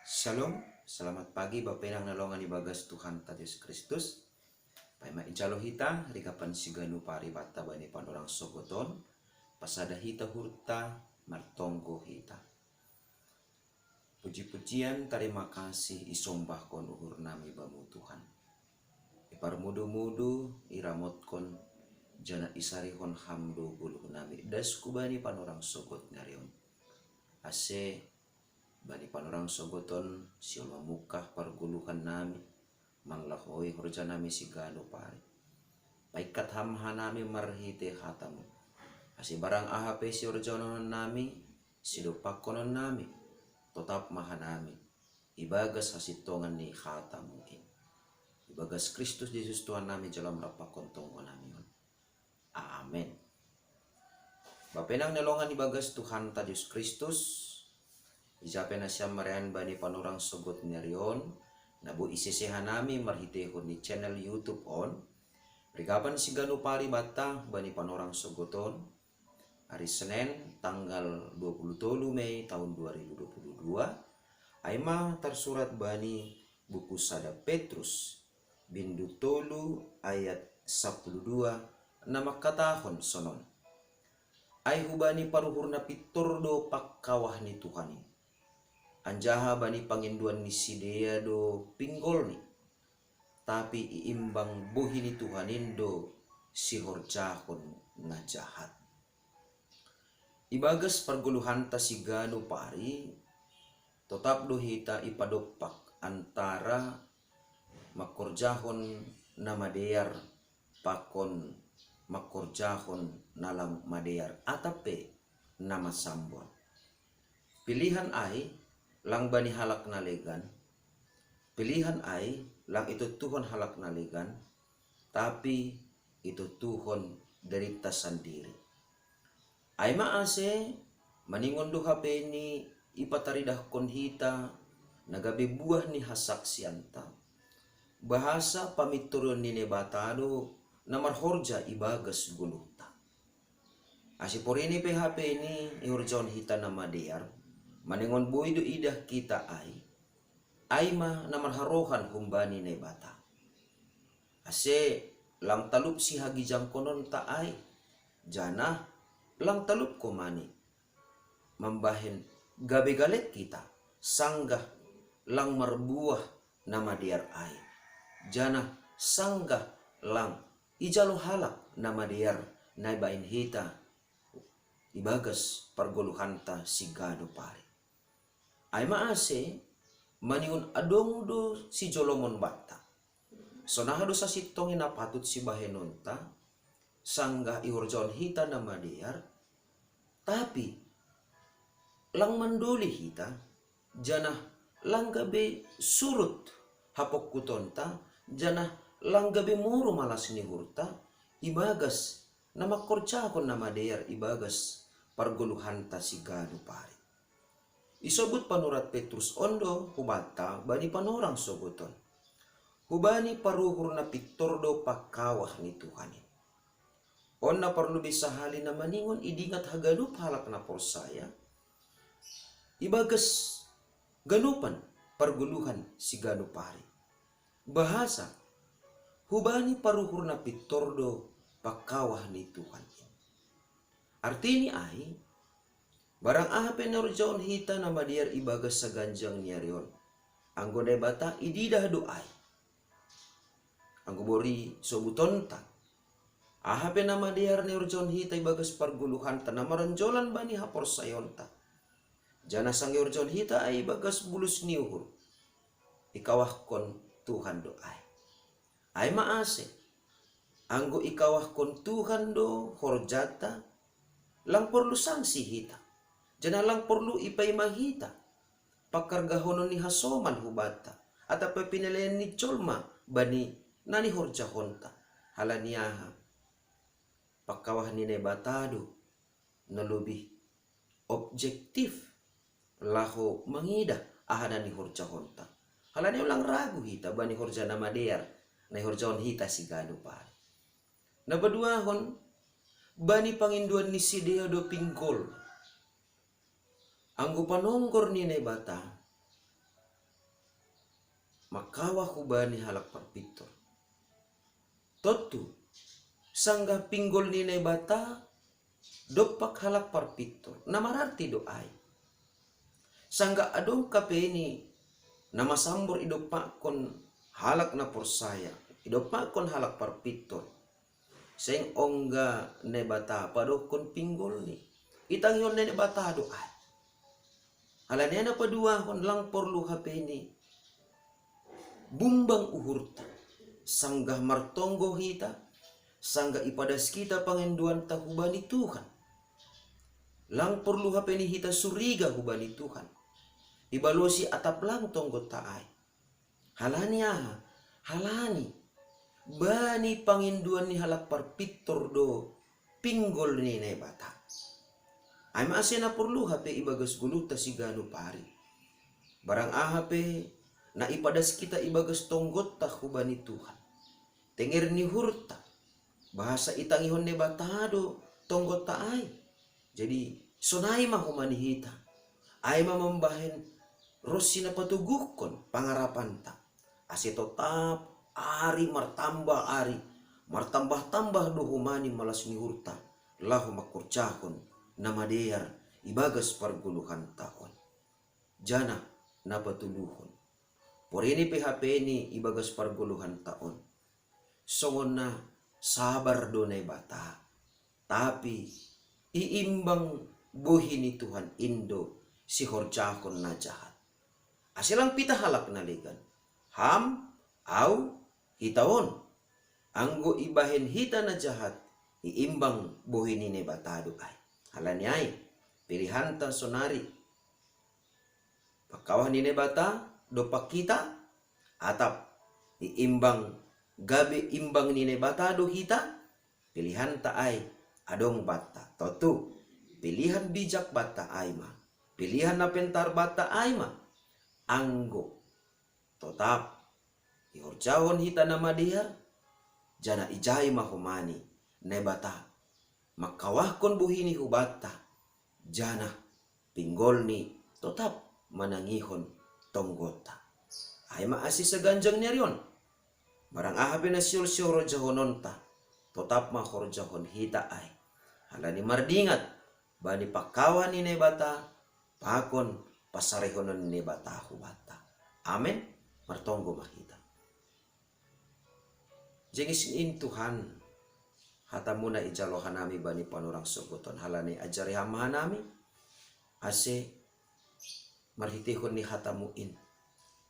Shalom, selamat pagi Bapak Inang nalongan ibagas Tuhan Yesus Kristus. Paima ijalo hita, rikapan siganu pari bata bani pandorang sogoton, pasada hita hurta, martonggo hita. Puji-pujian, terima kasih isombah kon uhur nami bamu Tuhan. Ipar mudu-mudu, iramot kon, jana isarihon hamdo bulu nami, das kubani pandorang sogot ngarion. Ase bani panorang sogoton sioma mukah parguluhan nami manlahoi horja nami sigano pare paikat hamha nami marhite hatamu asi barang ahape si horjonon nami sidopakonon nami tetap maha nami ibagas hasitongan ni hatamu ibagas Kristus Yesus Tuhan nami jalam rapakon tongo nami amen. Bapenang nelongan ibagas Tuhan Yesus Kristus Ijape na siya marian bani panurang sogot nyarion nabu isisehan nami marhitehon ni channel YouTube on rigapan sigano pari bata bani panurang sogoton hari Senin tanggal 23 Mei tahun 2022 aima tersurat bani buku Sada Petrus bindu tolu ayat 12 nama katahon sonon ai hubani paruhurna piturdo pakkawah ni Tuhani anjaha bani panginduan ni sidea do pinggol ni tapi iimbang buhi ni Tuhanindo si horjahon na jahat ibagas parguluhan ta sigano pari tetap do hita ipadopak antara makorjahon na madear pakon makorjahon nalang madear atape nama sambon pilihan ai lang bani halak nalegan pilihan ai lang itu Tuhan halak nalegan tapi itu Tuhan derita sendiri ai maase maningon do hape ni ipataridah kon hita nagabe buah ni hasaksianta bahasa pamiturun ni nebatado namar horja ibagas guluta asiporini PHP ini ihorjon hita nama dear maningon boido idah kita ai ma namar harohan humbani nebata ase lang talup si hagi jangkonon ta ai jana lang talup komani membahen gabe galet kita sanggah lang marbuah nama diar ai jana sanggah lang ijalo halak nama diar naibain hita ibagas pargoluhanta sigado pare ai maase maningon adong do si jolomon bata sonahado sa sitong inapatut si bahenonta sangga ihorjon hita na madiar tapi lang mandoli hita jana lang gabe surut hapok kutonta jana lang gabe muro malas ni hurta ibagas na makorja kon na madiar ibagas pargoluhanta si gado pare isobut panurat Petrus ondo hubata bani panorang sogoton hubani paruhur na pitordo pakawah ni Tuhani on na perlu bisa hali na maningon idingat hagalup halak na porsaya ibagas ganupan parguluhan si gano pare bahasa hubani paruhur na pitordo pakawah ni Tuhan artini ai barang ahape narjaon hita na madiar ibagas sa ganjang niarion anggo bata ididah doai anggo bori sobuton ta ahape na madiar narjaon hita ibagas parguluhan ta na maranjolan bani hapor sayon ta jana sang urjon hita ay ibagas bulus niuhur ikawah kon Tuhan doai ay maase anggo ikawah kon Tuhan do horjata lang perlu sanksi hita jana lang perlu ipay mahita pakargahonon ni hasoman hubata at pinalayan ni cholma bani nani horjahonta halaniaha pakawah ni nebatado na lebih objektif laho mangida ahana ni horjahonta halani ulang ragu hita bani horja na madear na horjahon hita si gado pare na baduahon bani panginduan ni sideo do pinggol anggo panonggor ni nebata makawa hubani halak parpitor. Totu sangga pinggol nine bata dopak halak parpitor. Namararti doai. Sangga adong kapeni nama sambor idopakon halak na porsaya. Idopakon halak parpitor. Seng ongga ne bata padokon pinggol ni. Itang yon ne bata doai. Halanya na padua kon lang porlu hapeni. Bumbang uhurta. Sanggah martonggo hita. Sangga ipadas kita pangenduan ta hubani Tuhan. Lang perlu hapeni hita suriga hubani Tuhan. Ibalosi atap lang tonggo taai. Halani aha. Halani. Bani panginduan ni halak parpitor do pinggol ni ne bata. Ay maasena perlu hape ibagas guluta si ganu pari. Barang ahape na ipadas kita ibagas tonggot ta hubani Tuhan. Tenger ni hurta. Bahasa itangihon ne bata do tonggot ta ay. Jadi sonai mah humani hita. Ay mamambahen rosi na patugukon pangarapan ta. Ase tetap ari martambah-tambah dohumani malas ngihurta lahu makurcahon namadear ibagas parguluhan taon jana napatuluhon porini PHP ini ibagas parguluhan taon songon na sabar donay bata tapi iimbang buhi ni Tuhan Indo si horcahon na jahat asilang pitahalak naligan ham au hitaon anggo ibahen hita na jahat iimbang buhini ne batado ay halani ay pilihan ta sonari pakawah ni ne bata dopak kita atap iimbang gabi imbang ni ne batado hita pilihan ta ay adong bata totu pilihan bijak bata ay ma pilihan na pentar bata ay ma anggo tetap ihorjahon hita nama dia jana ijai mahumani nebata makawahkon buhini hubata jana pinggolni tetap manangihon tonggota ay maasi sa ganjang nerion barang ahabe na siyol horjahononta tetap mahorjahon hita ay halani mardingat bani pakawan ni nebata pakon pasarehonon ni nebata hubata amen martonggo mahita. Jengis in Tuhan hatamuna ijalohan nami bani panurang sogoton halani ajari hamahan nami ase marhitihon ni hatamuin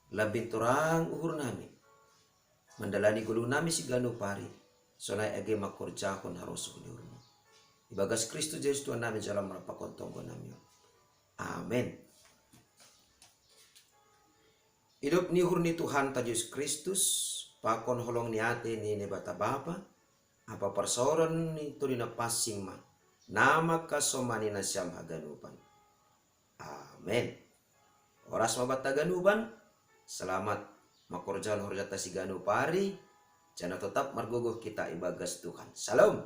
labin turang uhur nami mandalani gulu nami si ganu pari sonai age makorjahon harus ulurmu ibagas Kristus Yesus Tuhan nami jalan merapakon tonggo nami amen. Hidup ni hur ni Tuhan ta Yesus Kristus pakon holong ni ate ni bata bapa apa persoron ni tulina passing ma nama kasomani na siyam haganuban amen oras mabata ganuban selamat makorjan horjata si ganu pari jana tetap margogoh kita ibagas Tuhan salam.